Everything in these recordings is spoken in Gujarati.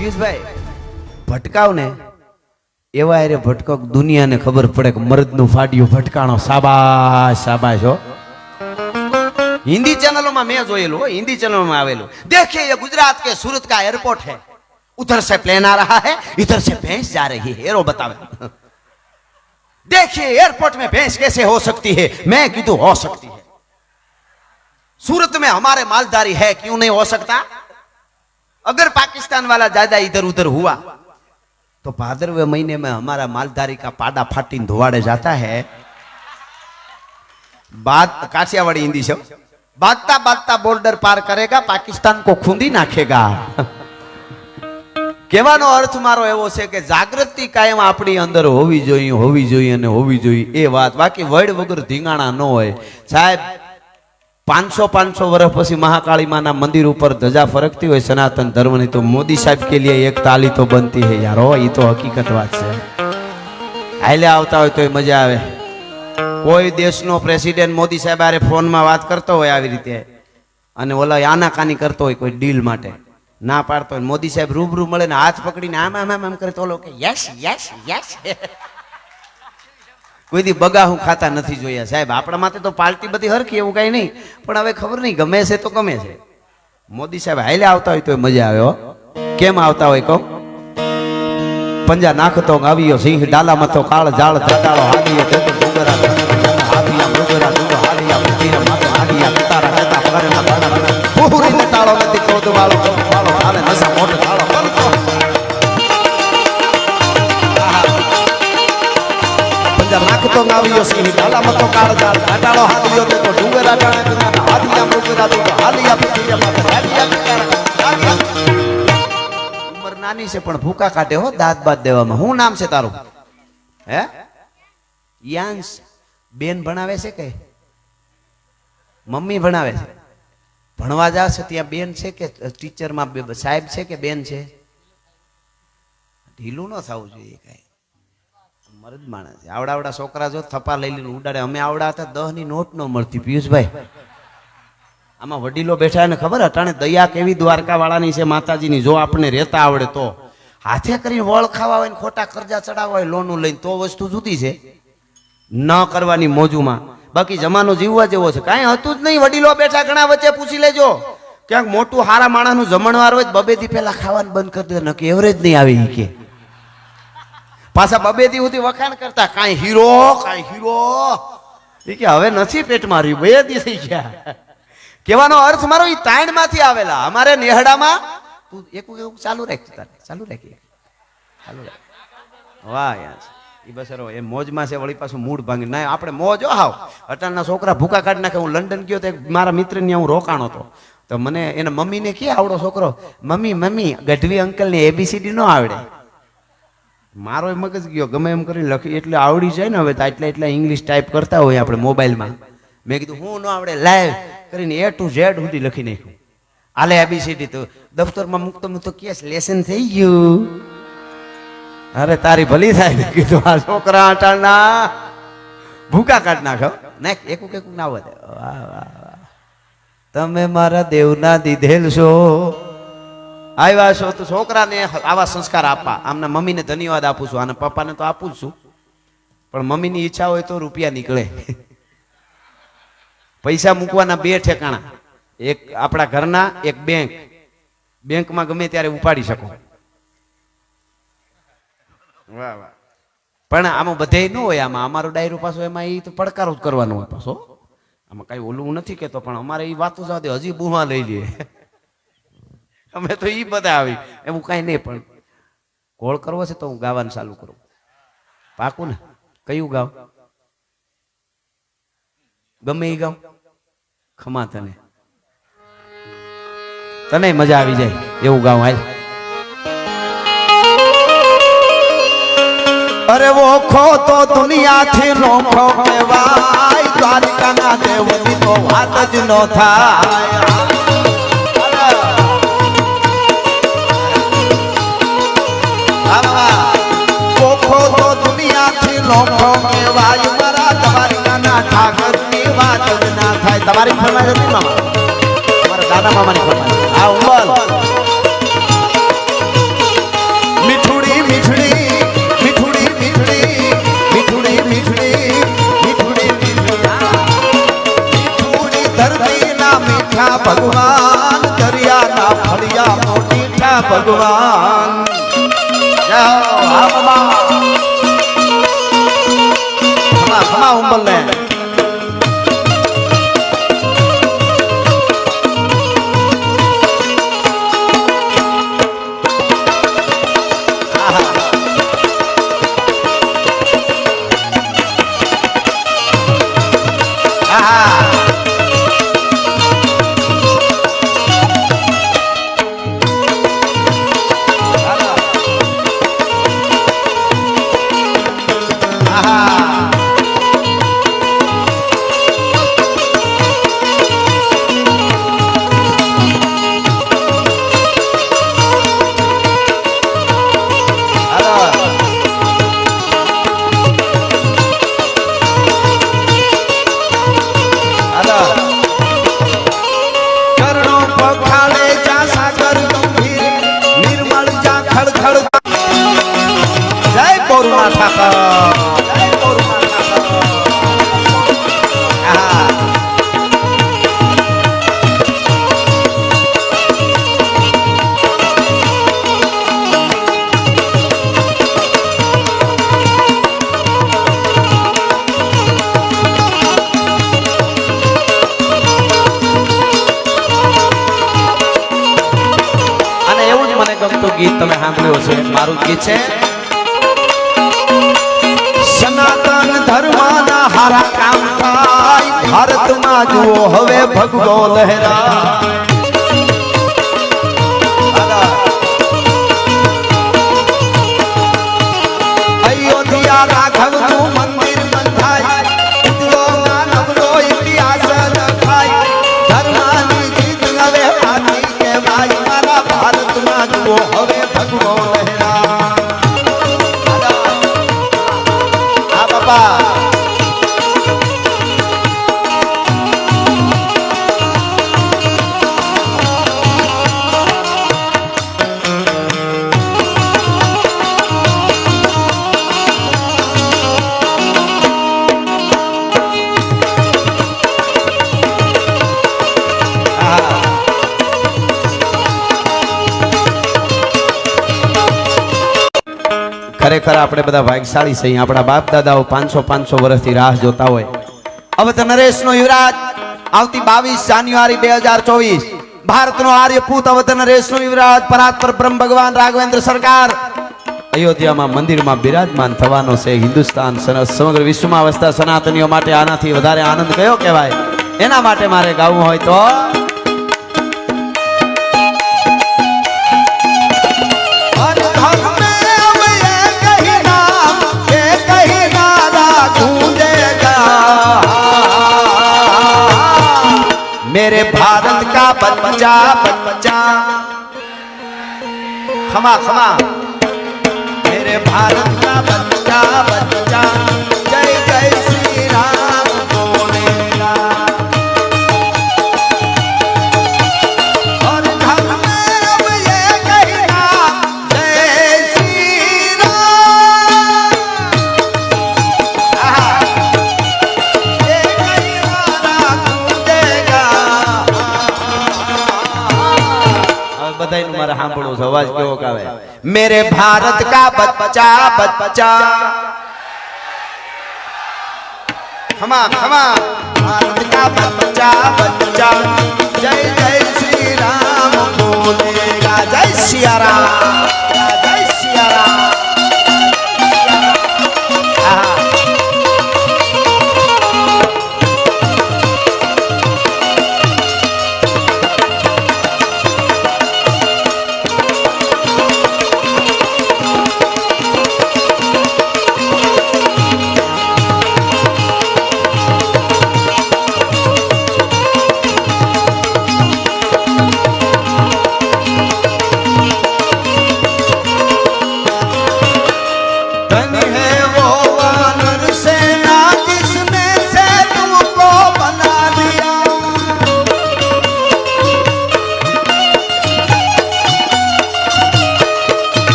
પિયુષભાઈ ભટકાવ ને એવા અરે ભટકો દુનિયાને ખબર પડે કે મર્દનું ફાડ્યું ભટકાણો શાબાશ શાબાશ હો हिंदी चैनलों में मैं जोયેલું हिंदी चैनलों में आवेलू देखिए ये गुजरात के सूरत का एयरपोर्ट है उधर से प्लेन आ रहा है इधर से भैंस जा रही है एरो बतावे देखिए एयरपोर्ट में भैंस कैसे हो सकती है मैं कीधु हो सकती है सूरत में हमारे मालधारी है क्यों नहीं हो सकता अगर पाकिस्तान वाला ज्यादा इधर उधर हुआ तो भादरवे महीने में हमारा मालधारी का पाड़ा फाटी धोवाड़े जाता है बात काठियावाड़ी हिंदी से भागता भागता बॉर्डर पार करेगा पाकिस्तान को खूंदी नाखेगा કહેવાનો અર્થ મારો એવો છે કે જાગૃતિ કાયમ આપણી અંદર હોવી જોઈએ અને હોવી જોઈએ એ વાત બાકી વડ વગર ધીંગાણા ન હોય સાહેબ 500 વર્ષ પછી મહાકાળી માના મંદિર ઉપર ધજા ફરકતી હોય સનાતન ધર્મની તો મોદી સાહેબ કે लिए एक ताली तो बनती है यार हो ये तो हकीकत વાત છે હાલે આવતા હોય તો મજા આવે કોઈ દેશનો પ્રેસિડેન્ટ મોદી સાહેબ આરે ફોનમાં વાત કરતો હોય આવી રીતે અને ઓલા આનાકાની કરતો હોય કોઈ ડીલ માટે ના પાડતો હોય મોદી સાહેબ રૂબરૂ મળે ને હાથ પકડીને આમ કરે તો લોકો યસ યસ યસ કોઈ દી બગા હું ખાતા નથી જોયા સાહેબ આપણા માટે તો પાર્ટી બધી હરખી એવું કઈ નહીં પણ હવે ખબર નહીં ગમે છે તો ગમે છે મોદી સાહેબ હાલે આવતા હોય તો મજા આવે હો કેમ આવતા હોય કહો पंजा नाखतो आवियो सिंह डाला मतो काल जाल जटालो हालियो ते तो डुगरा हालिया डुगरा डुगरा हालिया तीरा माते हालिया तारा जटा करना बाड़ा पूरी नटालो नती चौद वालो वालो हाले नसा मोट तालो पंजा नाखतो आवियो सिंह डाला मतो काल जाल जटालो हालियो ते तो डुगरा डाला हालिया डुगरा डुगरा हालिया तीरा माते हालिया तारा नानी से पण भूखा काटे हो दांत बात देवामां हूँ नाम से तारू हे यांश बेन भणावे छे के मम्मी भणावे छे भणवा जा छे त्यां बेन छे के टीचर मां साहेब छे के बेन छे ढीलू न थावुं जोईए काई मर्द माणस आवड़ा छोकरा जो थप्पा लई लईने उडाड़े अमे आवड़ा हता 10 ની નોટ न मळती પિયુષભાઈ આમાં વડીલો બેઠા ને ખબર અટાણે દયા કેવી દ્વારકા વાળાની છે માતાજીની જો આપણે રહેતા આવડે તો હાથે કરીને વળ ખાવા હોય ને ખોટા કરજા ચડાવવા હોય લોનું લઈને તો વસ્તુ જુદી છે ન કરવાની મોજુમાં બાકી જમાનો જીવવા જેવો છે કાંઈ હતું જ નહીં વડીલો બેઠા ઘણા વચ્ચે પૂછી લેજો ક્યાંક મોટું હારા માણસનું જમણવાર હોય બબે દી પહેલા ખાવાનું બંધ કરી દે નકે એવરેજ નહીં આવે ઈ કે પાછા બબે દી સુધી વખાણ કરતા કાંઈ હીરો ઈ કે હવે નથી પેટમાં રહ્યું બે દી થઈ ગયા કહેવાનો અર્થ મારો ઈ તાણ માંથી આવેલા અમારે નેહડામાં તું એક ચાલુ રાખ ચાલુ રાખી ચાલુ રાખ વાહ યાર ઈ બસરો એ મોજમાં છે વળી પાછું મૂડ ભાંગી ના આપણે મોજ હાવ અટાણના છોકરા ભૂકા કાઢી નાખે હું લંડન ગયો તો મારા મિત્રની હું રોકાણો હતો તો મને એના મમ્મીને કે આવડો છોકરો મમ્મી ગઢવી અંકલને ABCD નો આવડે મારો મગજ ગયો ગમે એમ કરીને લખી એટલે આવડી જાય ને હવે તો એટલે ઇંગ્લિશ ટાઈપ કરતા હોય આપણે મોબાઈલમાં મેં કીધું હું ન આવડે લાઈવ કરીને A to Z સુધી લખી નાખ્યું આલે ABCD તો દફતરમાં મૂકતો કેસ લેસન થઈ ગયું અરે તારી ભલી થાય ને કીધું આ છોકરા અટાણના ભૂકા કાઢ નાખો ને એક ના વધે વાહ વાહ તમે મારા દેવના દીધેલ છો આવ્યા છો તો છોકરાને આવા સંસ્કાર આપવા આમના મમ્મીને ધન્યવાદ આપું છું અને પપ્પાને તો આપું જ છું પણ મમ્મીની ઈચ્છા હોય તો રૂપિયા નીકળે પૈસા મૂકવાના બે ઠેકાણા એક આપણા ઘરના એક બેંકમાં ગમે ત્યારે ઉપાડી શકો વાહ વાહ પણ આમાં બધે ન હોય આમાં અમારો ડાયરો પાછો એમાં એ તો પડકારો જ કરવાનો હોય પાછો આમાં કઈ ઓલું નથી કેતો પણ અમારે એ વાતો સાથે હજી બુહા લઈ લઈએ અમે તો ઈ બધા આવી એવું કઈ નહીં પણ કોળ કરવો છે તો હું ગાવાનું ચાલુ કરું પાકું ને કયું ગાવ ગમે એ ગાવ ખમા તને મજા આવી જાય એવું ગાવ હાલ અરે ઓખો તો દુનિયાથી નોખો કહેવાય દ્વારકાના દેવની તો વાત જ ન થાય ઓખો તો દુનિયાથી નોખો કહેવાય મારા દ્વારકાના ઠાકરની વાત જ ના થાય તમારી ફરમાઈશ હતી મામા તમારા દાદા મામાની ફરમાઈશ આ ઉંબલ ભગવાન દરિયાના ફળિયા મોટીઠા ભગવાન જાઓ આ બાબા ખમા ખમા ઉંબલ ને ગીત તમે સાંભળ્યું છે મારું ગીત છે સનાતન ધર્મના હારા કામ થાય ભારતમાં જુઓ હવે ભગવો લહેરા અયોધ્યા રાઘવનું મંદિર બંધાય ઉજળોના નવલો ઇતિહાસ લખાય ધર્મની જીત હવે હાથી કહેવાય મારા ભારતમાં જુઓ હવે ભગવો લહેરા આ બાપા ખરેખર આપણે બધા ભાગ્યશાળી છીએ આપણા બાપ દાદાઓ 500 વર્ષથી રાહ જોતા હોય હવે નરેશનો યુવરાજ આવતી 22 જાન્યુઆરી 2024 ભારતનો આર્યપૂત હવે નરેશનો યુવરાજ પરાત્પર બ્રહ્મ ભગવાન રાઘવેન્દ્ર સરકાર અયોધ્યામાં મંદિરમાં બિરાજમાન થવાનો છે હિન્દુસ્તાન સમગ્ર વિશ્વમાં વસતા સનાતનીઓ માટે આનાથી વધારે આનંદ કયો કહેવાય એના માટે મારે ગાવું હોય તો मेरे भारत का बच्चा बच्चा खमा खमा मेरे भारत का बच्चा बच्चा जय जय श्री राम बोलेगा और घर में अब ये कहना जय श्री राम ये कहना गूंजेगा બધાયનું મારે સાંભળવું છે અવાજ કેવો આવે મેરે ભારત કા બચ્ચા બચ્ચા ખમા ખમા ભારત કા બચ્ચા બચ્ચા જય જય શ્રી રામ બોલેગા જય સિયા રામ જય સિયા રામ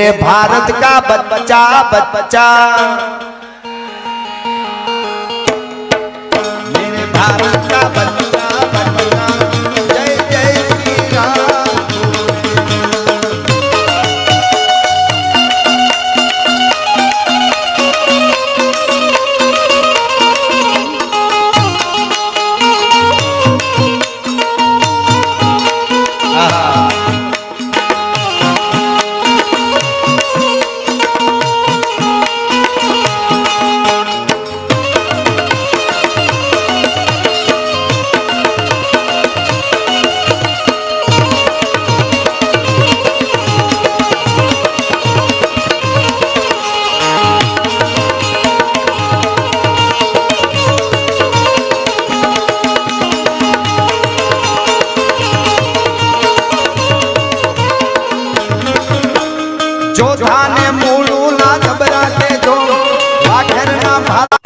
मेरे भारत का बच्चा बच्चा, मेरे भारत का बच्चा बच्चा, जय जय श्री राम। जोधा ने मूलू ना घबराते जो वाघर ना भाला।